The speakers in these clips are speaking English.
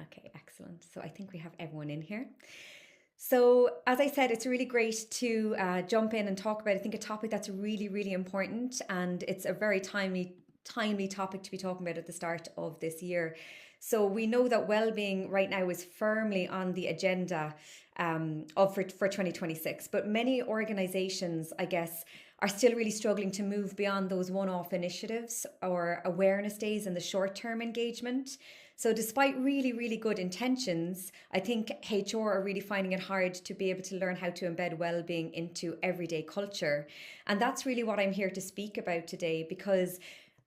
Okay, excellent. So I think we have everyone in here. So, as I said, it's really great to jump in and talk about, I think, a topic that's really, really important. And it's a very timely topic to be talking about at the start of this year. So, we know that well-being right now is firmly on the agenda for 2026. But many organizations, I guess, are still really struggling to move beyond those one-off initiatives or awareness days and the short-term engagement. So, despite really, really good intentions, I think HR are really finding it hard to be able to learn how to embed well-being into everyday culture. And that's really what I'm here to speak about today, because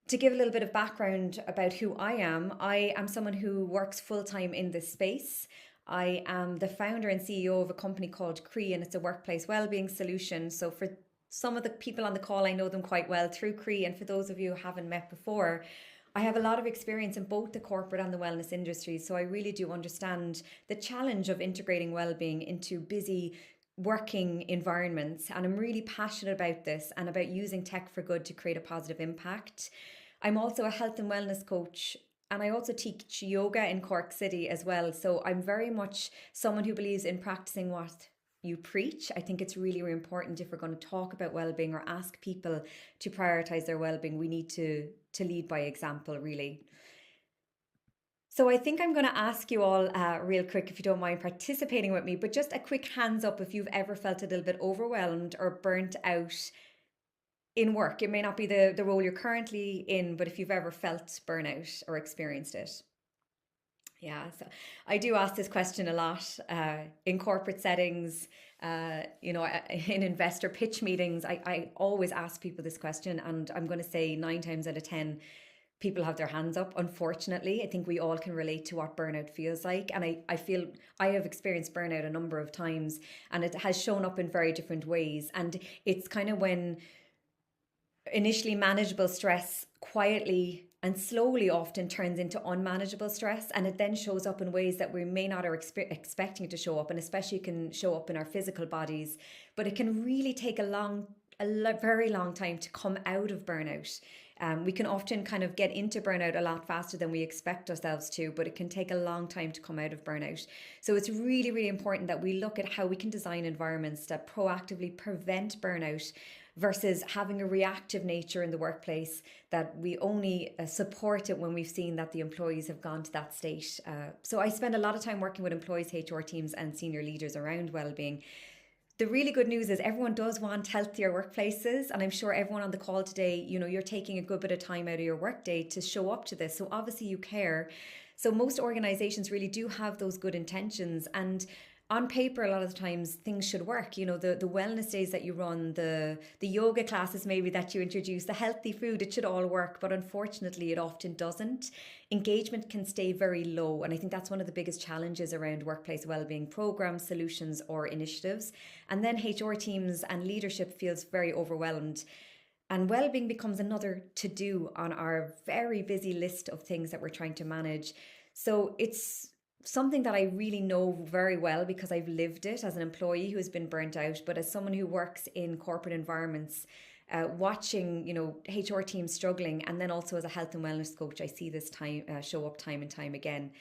to give a little bit of background about who I am someone who works full time in this space. I am the founder and CEO of a company called CRAOI, and it's a workplace wellbeing solution. So, for some of the people on the call, I know them quite well through CRAOI, and for those of you who haven't met before, I have a lot of experience in both the corporate and the wellness industries, so I really do understand the challenge of integrating well-being into busy working environments. And I'm really passionate about this and about using tech for good to create a positive impact. I'm also a health and wellness coach, and I also teach yoga in Cork City as well. So I'm very much someone who believes in practicing what you preach. I think it's really, really important if we're going to talk about well-being or ask people to prioritize their well-being, we need to lead by example, really. So I think I'm going to ask you all real quick, if you don't mind participating with me, but just a quick hands up if you've ever felt a little bit overwhelmed or burnt out in work. It may not be the role you're currently in, but if you've ever felt burnout or experienced it. Yeah, so I do ask this question a lot in corporate settings, in investor pitch meetings. I always ask people this question, and I'm going to say 9 times out of 10, people have their hands up. Unfortunately, I think we all can relate to what burnout feels like. And I feel I have experienced burnout a number of times, and it has shown up in very different ways. And it's kind of when initially manageable stress quietly and slowly often turns into unmanageable stress, and it then shows up in ways that we may not are expecting it to show up, and especially it can show up in our physical bodies, but it can really take very long time to come out of burnout. We can often kind of get into burnout a lot faster than we expect ourselves to, but it can take a long time to come out of burnout. So it's really, really important that we look at how we can design environments that proactively prevent burnout versus having a reactive nature in the workplace that we only support it when we've seen that the employees have gone to that state. So I spend a lot of time working with employees, HR teams, and senior leaders around wellbeing. The really good news is everyone does want healthier workplaces, and I'm sure everyone on the call today, you're taking a good bit of time out of your workday to show up to this. So obviously you care. So most organizations really do have those good intentions, and on paper a lot of the times things should work. The wellness days that you run, the yoga classes maybe that you introduce, the healthy food, it should all work, but unfortunately it often doesn't. Engagement can stay very low, and I think that's one of the biggest challenges around workplace wellbeing programs, solutions, or initiatives. And then HR teams and leadership feels very overwhelmed, and well-being becomes another to-do on our very busy list of things that we're trying to manage. So it's something that I really know very well because I've lived it as an employee who has been burnt out, but as someone who works in corporate environments, watching HR teams struggling, and then also as a health and wellness coach, I see this time show up time and time again.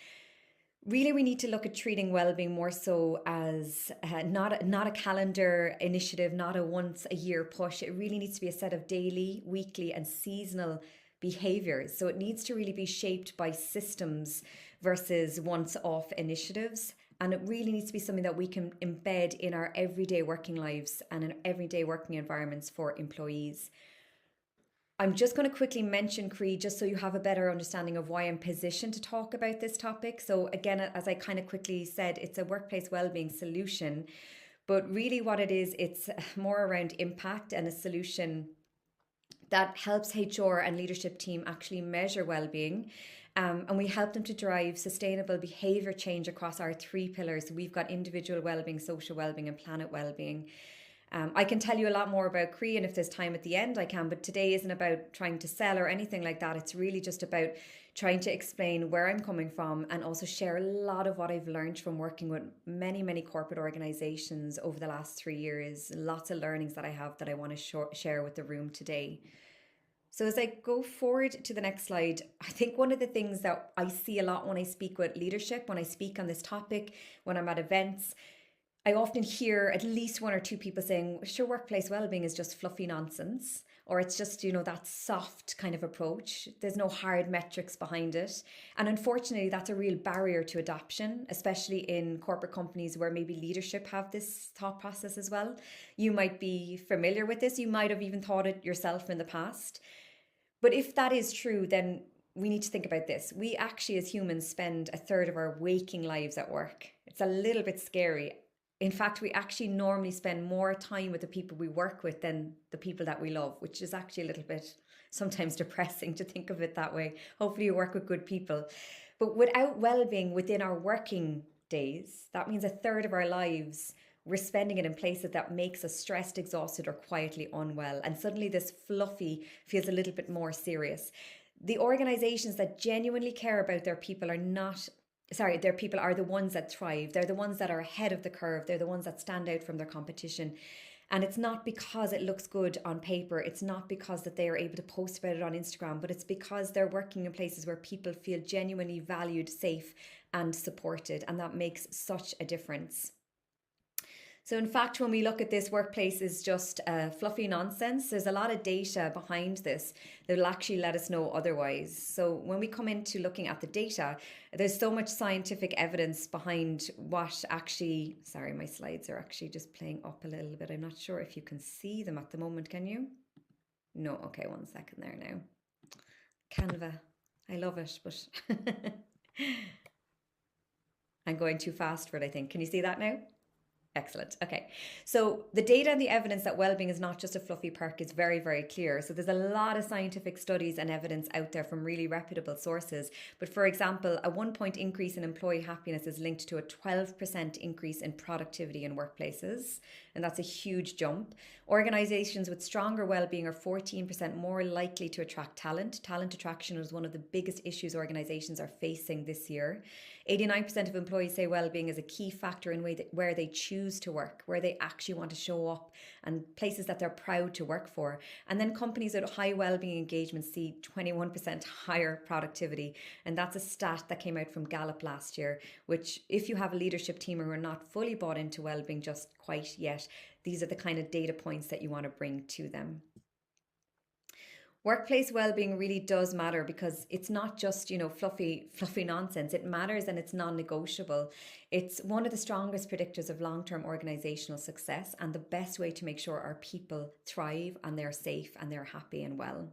Really, we need to look at treating well-being more so as not a calendar initiative, not a once a year push. It really needs to be a set of daily, weekly, and seasonal behaviors. So it needs to really be shaped by systems versus once-off initiatives. And it really needs to be something that we can embed in our everyday working lives and in everyday working environments for employees. I'm just going to quickly mention CRAOI just so you have a better understanding of why I'm positioned to talk about this topic. So again, as I kind of quickly said, it's a workplace wellbeing solution, but really what it is, it's more around impact and a solution that helps HR and leadership team actually measure well-being. And we help them to drive sustainable behavior change across our 3 pillars. We've got individual well-being, social well-being, and planet well-being. I can tell you a lot more about CRAOI, and if there's time at the end, I can, but today isn't about trying to sell or anything like that. It's really just about trying to explain where I'm coming from and also share a lot of what I've learned from working with many, many corporate organizations over the last 3 years. Lots of learnings that I have that I want to share with the room today. So as I go forward to the next slide, I think one of the things that I see a lot when I speak with leadership, when I speak on this topic, when I'm at events, I often hear at least one or two people saying, sure, workplace well-being is just fluffy nonsense, or it's just, that soft kind of approach. There's no hard metrics behind it. And unfortunately, that's a real barrier to adoption, especially in corporate companies where maybe leadership have this thought process as well. You might be familiar with this. You might have even thought it yourself in the past. But if that is true, then we need to think about this. We actually, as humans, spend a third of our waking lives at work. It's a little bit scary. In fact, we actually normally spend more time with the people we work with than the people that we love, which is actually a little bit sometimes depressing to think of it that way. Hopefully you work with good people. But without well-being within our working days, that means a third of our lives we're spending it in places that makes us stressed, exhausted, or quietly unwell. And suddenly this fluffy feels a little bit more serious. The organizations that genuinely care about their people their people are the ones that thrive. They're the ones that are ahead of the curve. They're the ones that stand out from their competition. And it's not because it looks good on paper. It's not because that they are able to post about it on Instagram, but it's because they're working in places where people feel genuinely valued, safe, and supported. And that makes such a difference. So in fact, when we look at this, workplace is just fluffy nonsense. There's a lot of data behind this that will actually let us know otherwise. So when we come into looking at the data, there's so much scientific evidence behind what actually, sorry, my slides are actually just playing up a little bit. I'm not sure if you can see them at the moment, can you? No, okay, 1 second there now. Canva, I love it, but I'm going too fast for it, I think. Can you see that now? Excellent. Okay. So the data and the evidence that well-being is not just a fluffy perk is very, very clear. So there's a lot of scientific studies and evidence out there from really reputable sources. But for example, a 1-point increase in employee happiness is linked to a 12% increase in productivity in workplaces. And that's a huge jump. Organizations with stronger well-being are 14% more likely to attract talent. Talent attraction is one of the biggest issues organizations are facing this year. 89% of employees say well-being is a key factor in where they choose to work, where they actually want to show up, and places that they're proud to work for. And then companies with high well-being engagement see 21% higher productivity. And that's a stat that came out from Gallup last year, which if you have a leadership team who are not fully bought into well-being just quite yet, these are the kind of data points that you want to bring to them. Workplace well-being really does matter because it's not just, fluffy nonsense. It matters and it's non-negotiable. It's one of the strongest predictors of long-term organizational success and the best way to make sure our people thrive and they're safe and they're happy and well.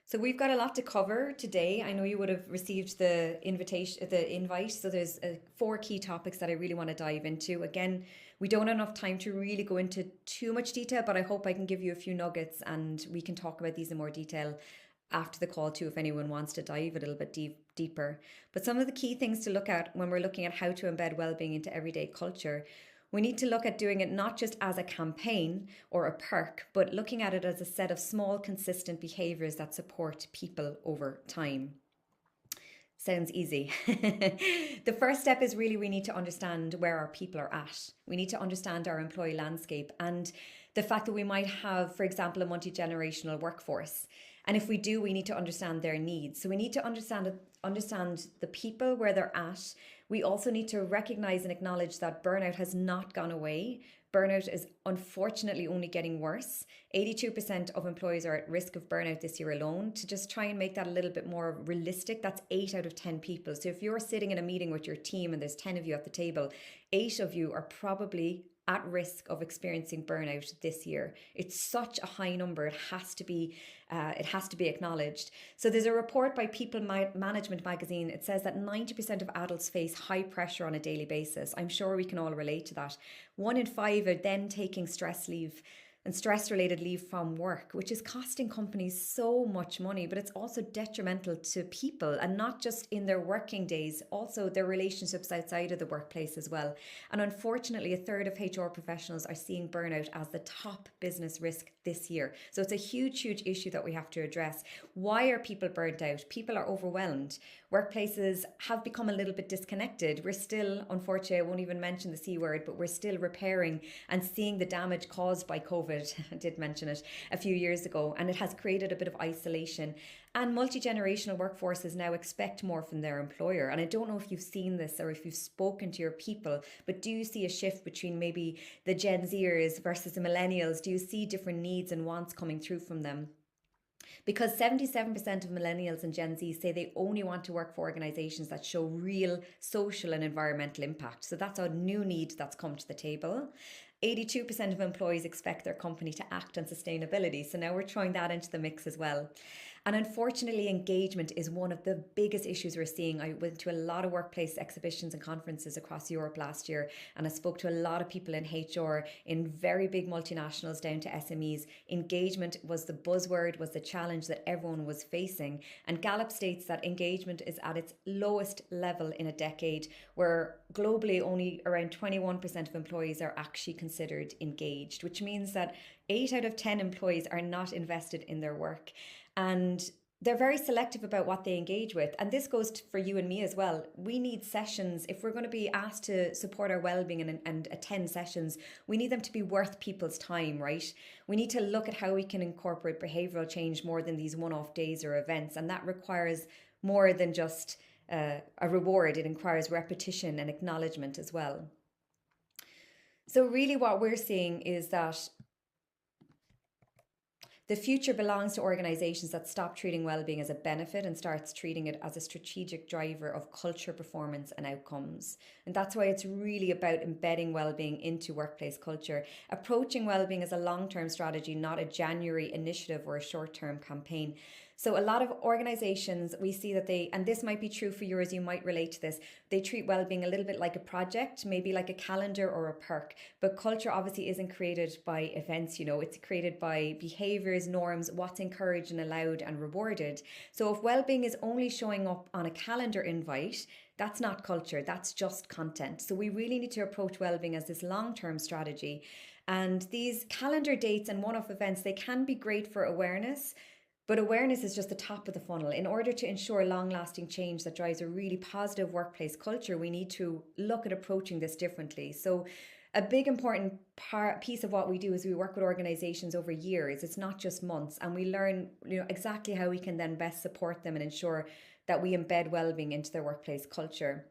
So we've got a lot to cover today. I know you would have received the invite. So there's 4 key topics that I really want to dive into. Again, we don't have enough time to really go into too much detail, but I hope I can give you a few nuggets and we can talk about these in more detail after the call too, if anyone wants to dive a little bit deeper. But some of the key things to look at when we're looking at how to embed well-being into everyday culture, we need to look at doing it not just as a campaign or a perk, but looking at it as a set of small, consistent behaviors that support people over time. Sounds easy. The first step is really we need to understand where our people are at. We need to understand our employee landscape and the fact that we might have, for example, a multi-generational workforce. And if we do, we need to understand their needs. So we need to understand the people where they're at. We also need to recognize and acknowledge that burnout has not gone away. Burnout is unfortunately only getting worse. 82% of employees are at risk of burnout this year alone. To just try and make that a little bit more realistic, that's 8 out of 10 people. So if you're sitting in a meeting with your team and there's 10 of you at the table, 8 of you are probably at risk of experiencing burnout this year. It's such a high number. It has to be acknowledged. So there's a report by People Management magazine. It says that 90% of adults face high pressure on a daily basis. I'm sure we can all relate to that. 1 in 5 are then taking stress leave and stress-related leave from work, which is costing companies so much money, but it's also detrimental to people, and not just in their working days, also their relationships outside of the workplace as well. And unfortunately, a third of HR professionals are seeing burnout as the top business risk this year. So it's a huge, huge issue that we have to address. Why are people burnt out? People are overwhelmed. workplaces have become a little bit disconnected. We're still, unfortunately, I won't even mention the C word, but we're still repairing and seeing the damage caused by COVID. I did mention it a few years ago, and it has created a bit of isolation. And multi-generational workforces now expect more from their employer. And I don't know if you've seen this or if you've spoken to your people, but do you see a shift between maybe the Gen Zers versus the millennials? Do you see different needs and wants coming through from them? Because 77% of millennials and Gen Z say they only want to work for organizations that show real social and environmental impact. So that's a new need that's come to the table. 82% of employees expect their company to act on sustainability. So now we're throwing that into the mix as well. And unfortunately, engagement is one of the biggest issues we're seeing. I went to a lot of workplace exhibitions and conferences across Europe last year, and I spoke to a lot of people in HR, in very big multinationals down to SMEs. Engagement was the buzzword, was the challenge that everyone was facing. And Gallup states that engagement is at its lowest level in a decade, where globally only around 21% of employees are actually considered engaged, which means that 8 out of 10 employees are not invested in their work. And they're very selective about what they engage with. And this goes for you and me as well. We need sessions. If we're going to be asked to support our well-being and attend sessions, we need them to be worth people's time, right? We need to look at how we can incorporate behavioral change more than these one-off days or events. And that requires more than just a reward. It requires repetition and acknowledgement as well. So really what we're seeing is that the future belongs to organizations that stop treating well-being as a benefit and starts treating it as a strategic driver of culture, performance and outcomes. And that's why it's really about embedding well-being into workplace culture, approaching well-being as a long-term strategy, not a January initiative or a short-term campaign. So a lot of organizations, we see that they, and this might be true for yours, you might relate to this, they treat well-being a little bit like a project, maybe like a calendar or a perk. But culture obviously isn't created by events, it's created by behaviors, norms, what's encouraged and allowed and rewarded. So if well-being is only showing up on a calendar invite, that's not culture, that's just content. So we really need to approach well-being as this long-term strategy. And these calendar dates and one-off events, they can be great for awareness, but awareness is just the top of the funnel. In order to ensure long-lasting change that drives a really positive workplace culture, we need to look at approaching this differently. So a big important piece of what we do is we work with organizations over years. It's not just months. And we learn exactly how we can then best support them and ensure that we embed well-being into their workplace culture.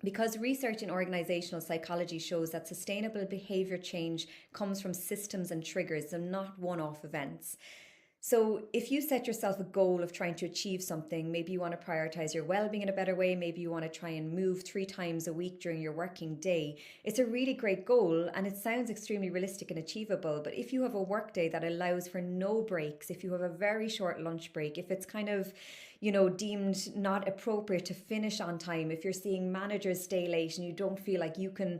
Because research in organizational psychology shows that sustainable behavior change comes from systems and triggers and not one-off events. So if you set yourself a goal of trying to achieve something, maybe you want to prioritize your well-being in a better way, maybe you want to try and move 3 times a week during your working day, it's a really great goal and it sounds extremely realistic and achievable. But if you have a work day that allows for no breaks, if you have a very short lunch break, if it's kind of deemed not appropriate to finish on time, if you're seeing managers stay late and you don't feel like you can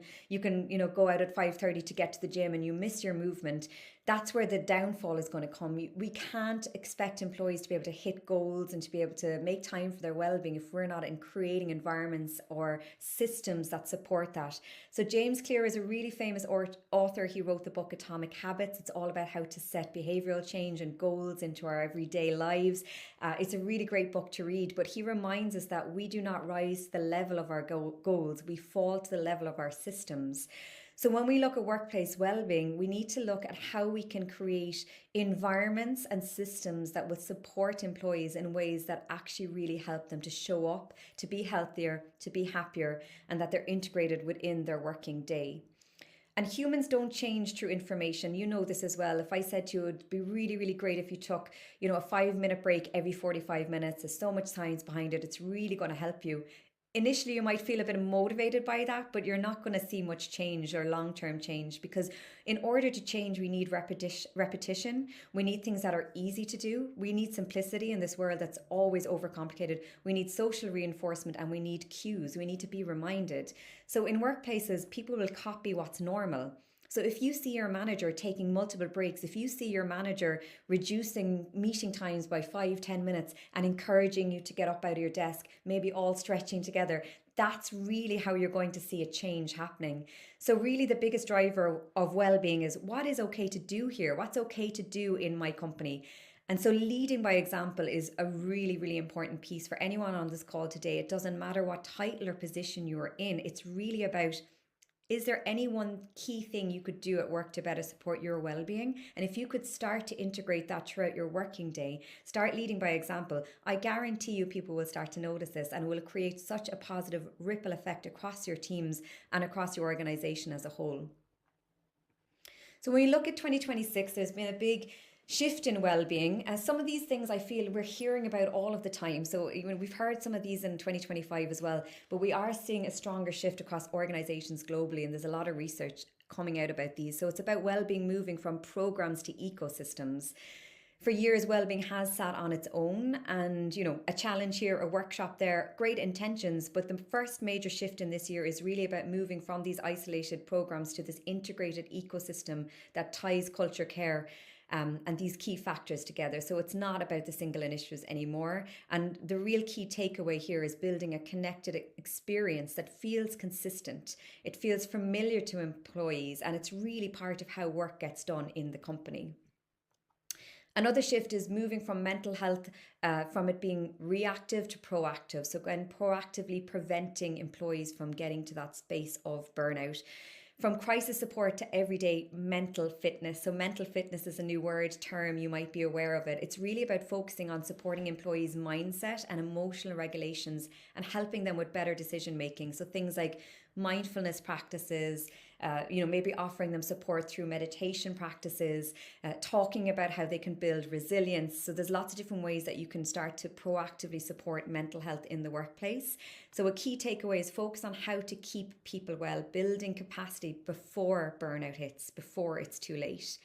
go out at 5:30 to get to the gym and you miss your movement, that's where the downfall is going to come. We can't expect employees to be able to hit goals and to be able to make time for their well-being if we're not in creating environments or systems that support that. So James Clear is a really famous author. He wrote the book Atomic Habits. It's all about how to set behavioral change and goals into our everyday lives. It's a really great book to read, but he reminds us that we do not rise to the level of our goals. We fall to the level of our systems. So when we look at workplace well-being, we need to look at how we can create environments and systems that will support employees in ways that actually really help them to show up, to be healthier, to be happier, and that they're integrated within their working day. And humans don't change through information. You know this as well. If I said to you, it'd be really, really great if you took, a 5-minute break every 45 minutes. There's so much science behind it. It's really going to help you. Initially, you might feel a bit motivated by that, but you're not going to see much change or long-term change, because in order to change, we need repetition. We need things that are easy to do. We need simplicity in this world that's always overcomplicated. We need social reinforcement and we need cues. We need to be reminded. So in workplaces, people will copy what's normal. So if you see your manager taking multiple breaks, if you see your manager reducing meeting times by 5-10 minutes and encouraging you to get up out of your desk, maybe all stretching together, that's really how you're going to see a change happening. So really the biggest driver of well-being is what is okay to do here? What's okay to do in my company? And so leading by example is a really, really important piece for anyone on this call today. It doesn't matter what title or position you're in. It's really about, is there any one key thing you could do at work to better support your well-being? And if you could start to integrate that throughout your working day, start leading by example, I guarantee you people will start to notice this and will create such a positive ripple effect across your teams and across your organization as a whole. So when we look at 2026, there's been a big shift in well-being. Some of these things I feel we're hearing about all of the time. So even we've heard some of these in 2025 as well, but we are seeing a stronger shift across organizations globally, and there's a lot of research coming out about these. So it's about well-being moving from programs to ecosystems. For years, Wellbeing has sat on its own, and a challenge here, a workshop there, great intentions, but the first major shift in this year is really about moving from these isolated programs to this integrated ecosystem that ties culture, care, and these key factors together. So it's not about the single initiatives anymore. And the real key takeaway here is building a connected experience that feels consistent. It feels familiar to employees, and it's really part of how work gets done in the company. Another shift is moving from mental health, from it being reactive to proactive. So again, proactively preventing employees from getting to that space of burnout. From crisis support to everyday mental fitness. So mental fitness is a new term, you might be aware of it. It's really about focusing on supporting employees' mindset and emotional regulations and helping them with better decision making. So things like mindfulness practices, maybe offering them support through meditation practices, talking about how they can build resilience. So there's lots of different ways that you can start to proactively support mental health in the workplace. So a key takeaway is focus on how to keep people well, building capacity before burnout hits, before it's too late.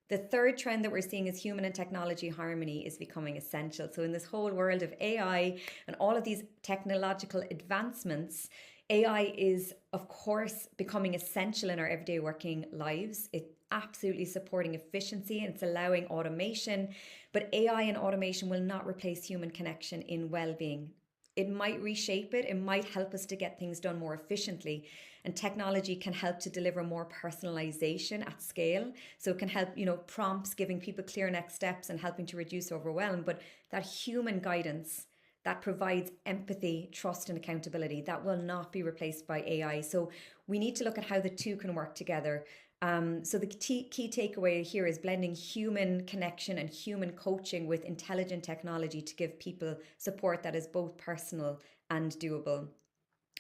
The third trend that we're seeing is human and technology harmony is becoming essential. So in this whole world of AI and all of these technological advancements, AI is, of course, becoming essential in our everyday working lives. It's absolutely supporting efficiency and it's allowing automation, but AI and automation will not replace human connection in well-being. It might reshape it. It might help us to get things done more efficiently. And technology can help to deliver more personalization at scale. So it can help, prompts, giving people clear next steps and helping to reduce overwhelm. But that human guidance that provides empathy, trust, and accountability, that will not be replaced by AI. So we need to look at how the two can work together. So the key takeaway here is blending human connection and human coaching with intelligent technology to give people support that is both personal and doable.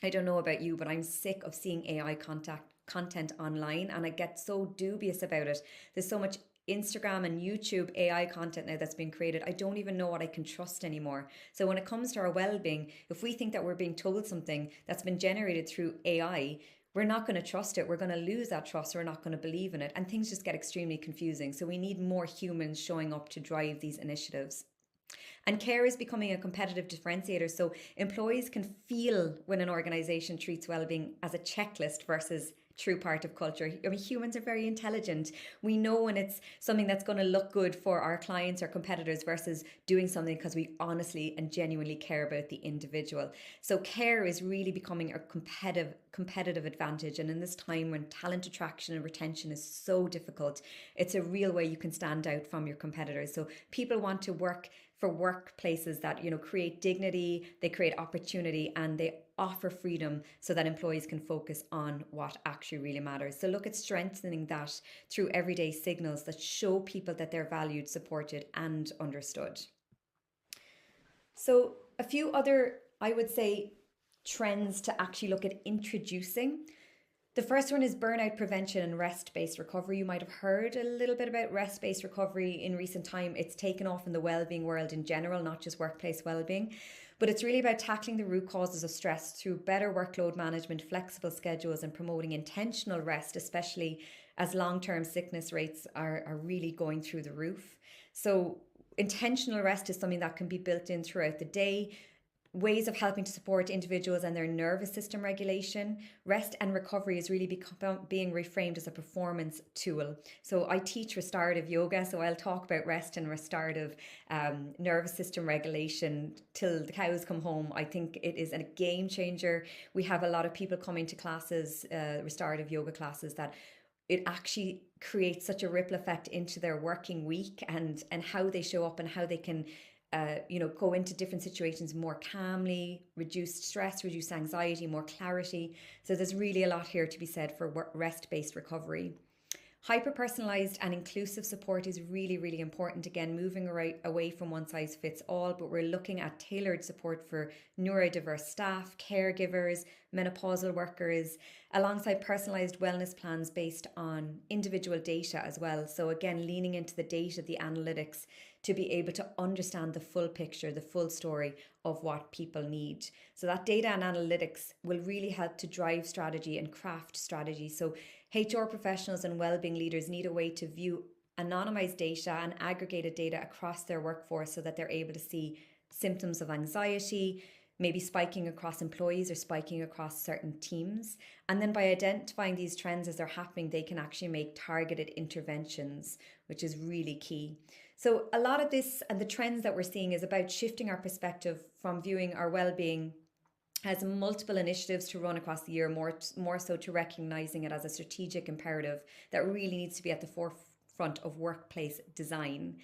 I don't know about you, but I'm sick of seeing AI content online, and I get so dubious about it. There's so much Instagram and YouTube AI content now that's been created. I don't even know what I can trust anymore. So when it comes to our well-being, if we think that we're being told something that's been generated through AI, we're not going to trust it. We're going to lose that trust. We're not going to believe in it. And things just get extremely confusing. So we need more humans showing up to drive these initiatives. And care is becoming a competitive differentiator. So employees can feel when an organization treats well-being as a checklist versus true part of culture. I mean, humans are very intelligent. We know when it's something that's going to look good for our clients or competitors versus doing something because we honestly and genuinely care about the individual. So care is really becoming a competitive advantage. And in this time when talent attraction and retention is so difficult, it's a real way you can stand out from your competitors. So people want to work for workplaces that, create dignity, they create opportunity, and they offer freedom so that employees can focus on what actually really matters. So look at strengthening that through everyday signals that show people that they're valued, supported, and understood. So a few other, I would say, trends to actually look at introducing. The first one is burnout prevention and rest-based recovery. You might have heard a little bit about rest-based recovery in recent time. It's taken off in the well-being world in general, not just workplace well-being. But it's really about tackling the root causes of stress through better workload management, flexible schedules, and promoting intentional rest, especially as long-term sickness rates are really going through the roof. So intentional rest is something that can be built in throughout the day. Ways of helping to support individuals and their nervous system regulation. Rest and recovery is really being reframed as a performance tool. So I teach restorative yoga, so I'll talk about rest and restorative nervous system regulation till the cows come home. I think it is a game changer. We have a lot of people coming to classes, restorative yoga classes, that it actually creates such a ripple effect into their working week and how they show up and how they can go into different situations more calmly, reduce stress, reduce anxiety, more clarity. So there's really a lot here to be said for rest-based recovery. Hyper-personalized and inclusive support is really, really important. Again, moving away from one size fits all, but we're looking at tailored support for neurodiverse staff, caregivers, menopausal workers, alongside personalized wellness plans based on individual data as well. So again, leaning into the data, the analytics, to be able to understand the full picture, the full story of what people need. So that data and analytics will really help to drive strategy and craft strategy. So HR professionals and wellbeing leaders need a way to view anonymized data and aggregated data across their workforce so that they're able to see symptoms of anxiety, maybe spiking across employees or spiking across certain teams. And then by identifying these trends as they're happening, they can actually make targeted interventions, which is really key. So a lot of this and the trends that we're seeing is about shifting our perspective from viewing our well-being as multiple initiatives to run across the year, more so to recognizing it as a strategic imperative that really needs to be at the forefront of workplace design.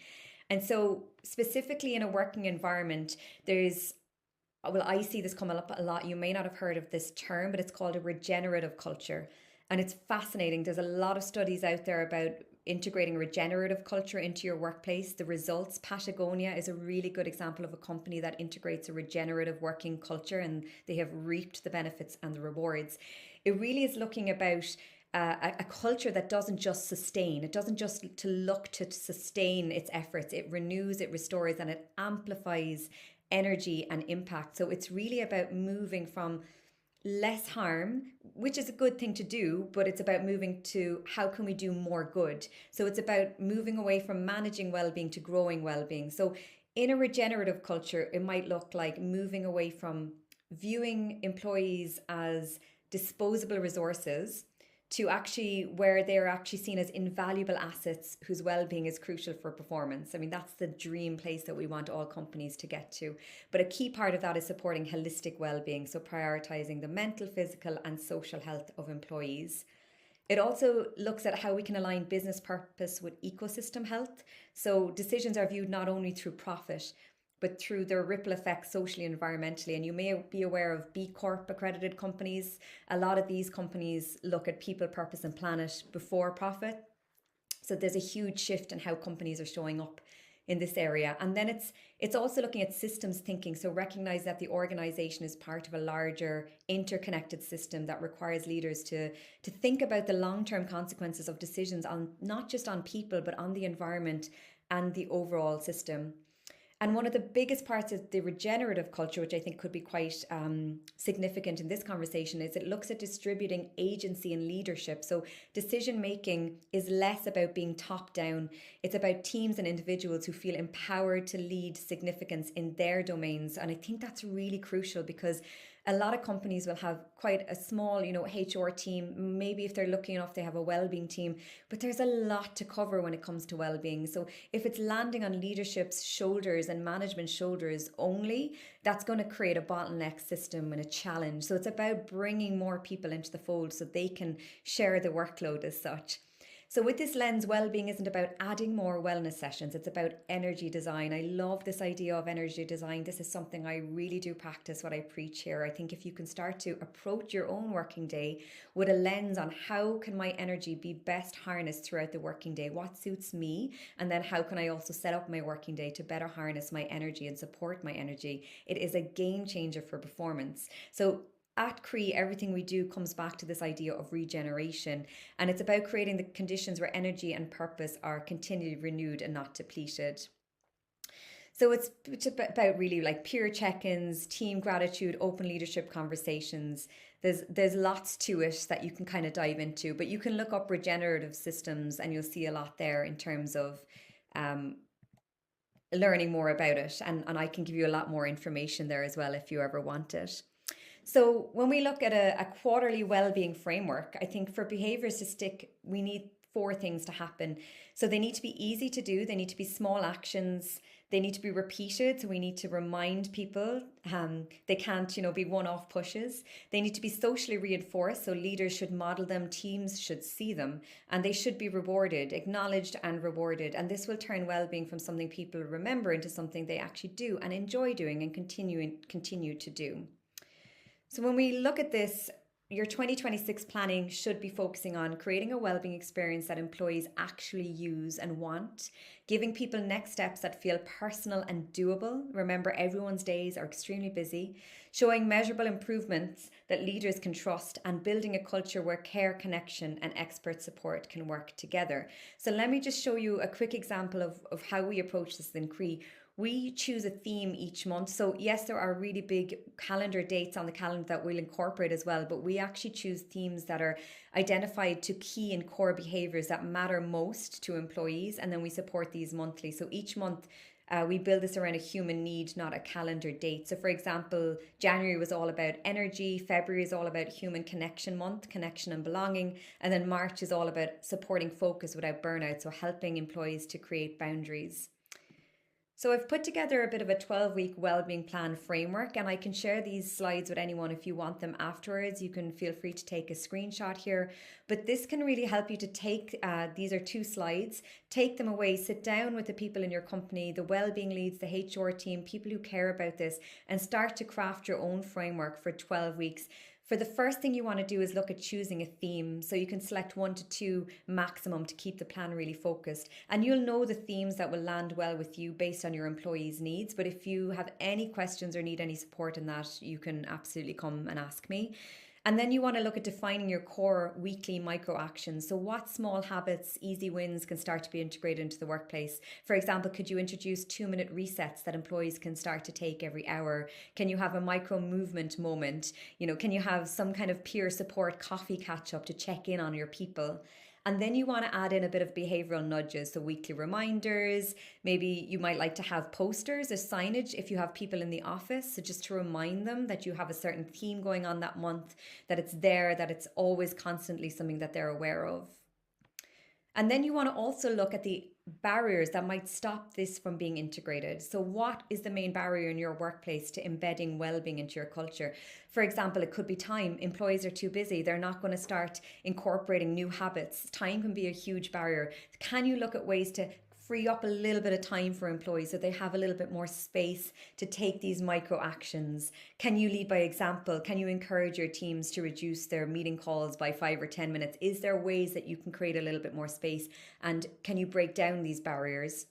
And so specifically in a working environment, I see this come up a lot. You may not have heard of this term, but it's called a regenerative culture. And it's fascinating. There's a lot of studies out there about integrating a regenerative culture into your workplace. The results, Patagonia is a really good example of a company that integrates a regenerative working culture, and they have reaped the benefits and the rewards. It really is looking about a culture that doesn't just sustain. It doesn't just to look to sustain its efforts. It renews, it restores, and it amplifies energy and impact. So it's really about moving from less harm, which is a good thing to do, but it's about moving to how can we do more good. So it's about moving away from managing well-being to growing well-being. So in a regenerative culture, it might look like moving away from viewing employees as disposable resources to actually where they're actually seen as invaluable assets whose well-being is crucial for performance. I mean, that's the dream place that we want all companies to get to. But a key part of that is supporting holistic well-being, so prioritizing the mental, physical, and social health of employees. It also looks at how we can align business purpose with ecosystem health. So decisions are viewed not only through profit, but through their ripple effects socially and environmentally. And you may be aware of B Corp accredited companies. A lot of these companies look at people, purpose, and planet before profit. So there's a huge shift in how companies are showing up in this area. And then it's also looking at systems thinking. So recognize that the organization is part of a larger interconnected system that requires leaders to think about the long-term consequences of decisions on not just on people, but on the environment and the overall system. And one of the biggest parts of the regenerative culture, which I think could be quite significant in this conversation, is it looks at distributing agency and leadership. So decision making is less about being top down. It's about teams and individuals who feel empowered to lead significance in their domains. And I think that's really crucial because a lot of companies will have quite a small, HR team. Maybe if they're lucky enough, they have a wellbeing team, but there's a lot to cover when it comes to wellbeing. So if it's landing on leadership's shoulders and management shoulders only, that's going to create a bottleneck system and a challenge. So it's about bringing more people into the fold so they can share the workload as such. So with this lens, wellbeing isn't about adding more wellness sessions. It's about energy design. I love this idea of energy design. This is something I really do practice what I preach here. I think if you can start to approach your own working day with a lens on how can my energy be best harnessed throughout the working day, what suits me, and then how can I also set up my working day to better harness my energy and support my energy, it is a game changer for performance. So at CRAOI, everything we do comes back to this idea of regeneration, and it's about creating the conditions where energy and purpose are continually renewed and not depleted. So it's about really like peer check-ins, team gratitude, open leadership conversations. There's lots to it that you can kind of dive into, but you can look up regenerative systems and you'll see a lot there in terms of learning more about it. And I can give you a lot more information there as well if you ever want it. So when we look at a quarterly well-being framework, I think for behaviors to stick, we need 4 things to happen. So they need to be easy to do. They need to be small actions. They need to be repeated. So we need to remind people. They can't, be one-off pushes. They need to be socially reinforced. So leaders should model them. Teams should see them. And they should be rewarded, acknowledged and rewarded. And this will turn well-being from something people remember into something they actually do and enjoy doing and continue to do. So when we look at this, your 2026 planning should be focusing on creating a wellbeing experience that employees actually use and want, giving people next steps that feel personal and doable. Remember, everyone's days are extremely busy, showing measurable improvements that leaders can trust, and building a culture where care, connection, and expert support can work together. So let me just show you a quick example of how we approach this in CRAOI. We choose a theme each month. So yes, there are really big calendar dates on the calendar that we'll incorporate as well, but we actually choose themes that are identified to key and core behaviors that matter most to employees, and then we support these monthly. So each month, we build this around a human need, not a calendar date. So for example, January was all about energy, February is all about human connection month, connection and belonging, and then March is all about supporting focus without burnout, so helping employees to create boundaries. So I've put together a bit of a 12-week wellbeing plan framework, and I can share these slides with anyone if you want them afterwards. You can feel free to take a screenshot here, but this can really help you to take, these are 2 slides, take them away, sit down with the people in your company, the wellbeing leads, the HR team, people who care about this, and start to craft your own framework for 12 weeks. For the first thing you want to do is look at choosing a theme. So you can select 1 to 2 maximum to keep the plan really focused. And you'll know the themes that will land well with you based on your employees' needs. But if you have any questions or need any support in that, you can absolutely come and ask me. And then you want to look at defining your core weekly micro actions. So what small habits, easy wins can start to be integrated into the workplace? For example, could you introduce 2-minute resets that employees can start to take every hour? Can you have a micro movement moment? Can you have some kind of peer support coffee catch up to check in on your people? And then you want to add in a bit of behavioral nudges, so weekly reminders. Maybe you might like to have posters or signage if you have people in the office, so just to remind them that you have a certain theme going on that month, that it's there, that it's always constantly something that they're aware of. And then you want to also look at the barriers that might stop this from being integrated. So what is the main barrier in your workplace to embedding well-being into your culture? For example, it could be time. Employees are too busy. They're not going to start incorporating new habits. Time can be a huge barrier. Can you look at ways to free up a little bit of time for employees so they have a little bit more space to take these micro actions? Can you lead by example? Can you encourage your teams to reduce their meeting calls by 5 or 10 minutes? Is there ways that you can create a little bit more space? And can you break down these barriers?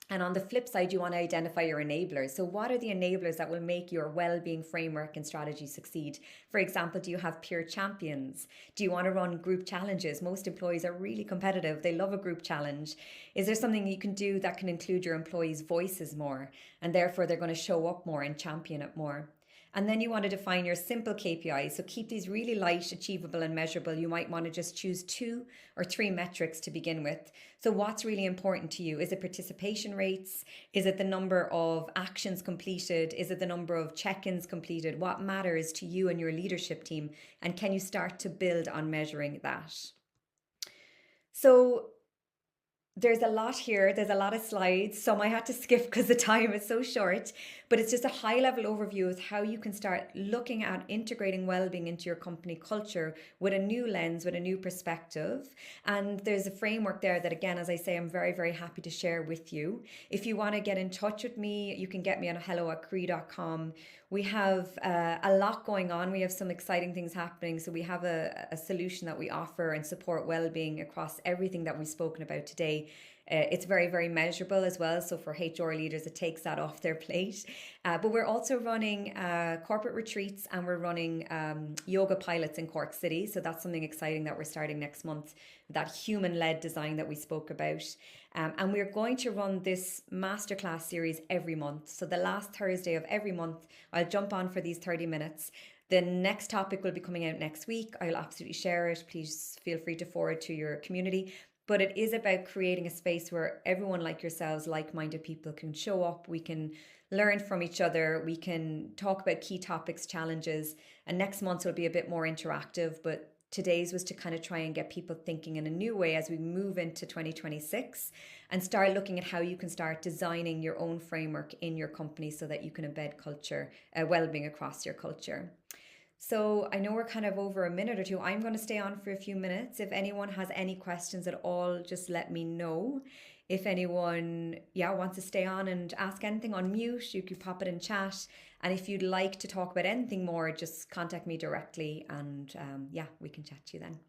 And on the flip side, you want to identify your enablers. So what are the enablers that will make your well-being framework and strategy succeed? For example, do you have peer champions? Do you want to run group challenges? Most employees are really competitive. They love a group challenge. Is there something you can do that can include your employees' voices more? And therefore, they're going to show up more and champion it more. And then you want to define your simple KPIs. So keep these really light, achievable and measurable. You might want to just choose 2 or 3 metrics to begin with. So what's really important to you? Is it participation rates? Is it the number of actions completed? Is it the number of check-ins completed? What matters to you and your leadership team? And can you start to build on measuring that? So there's a lot here. There's a lot of slides. Some I had to skip because the time is so short, but it's just a high level overview of how you can start looking at integrating wellbeing into your company culture with a new lens, with a new perspective. And there's a framework there that, again, as I say, I'm very, very happy to share with you. If you want to get in touch with me, you can get me on hello@craoi.com. We have a lot going on. We have some exciting things happening. So we have a solution that we offer and support well-being across everything that we've spoken about today. It's very, very measurable as well. So for HR leaders, it takes that off their plate. But we're also running corporate retreats, and we're running yoga pilots in Cork City. So that's something exciting that we're starting next month, that human-led design that we spoke about. And we're going to run this Masterclass series every month. So the last Thursday of every month, I'll jump on for these 30 minutes. The next topic will be coming out next week. I'll absolutely share it. Please feel free to forward to your community. But it is about creating a space where everyone like yourselves, like-minded people can show up. We can learn from each other. We can talk about key topics, challenges. And next month will be a bit more interactive. But today's was to kind of try and get people thinking in a new way as we move into 2026 and start looking at how you can start designing your own framework in your company so that you can embed culture, well-being across your culture. So I know we're kind of over a minute or two. I'm going to stay on for a few minutes. If anyone has any questions at all, just let me know. If anyone, wants to stay on and ask anything on mute, you could pop it in chat. And if you'd like to talk about anything more, just contact me directly and we can chat to you then.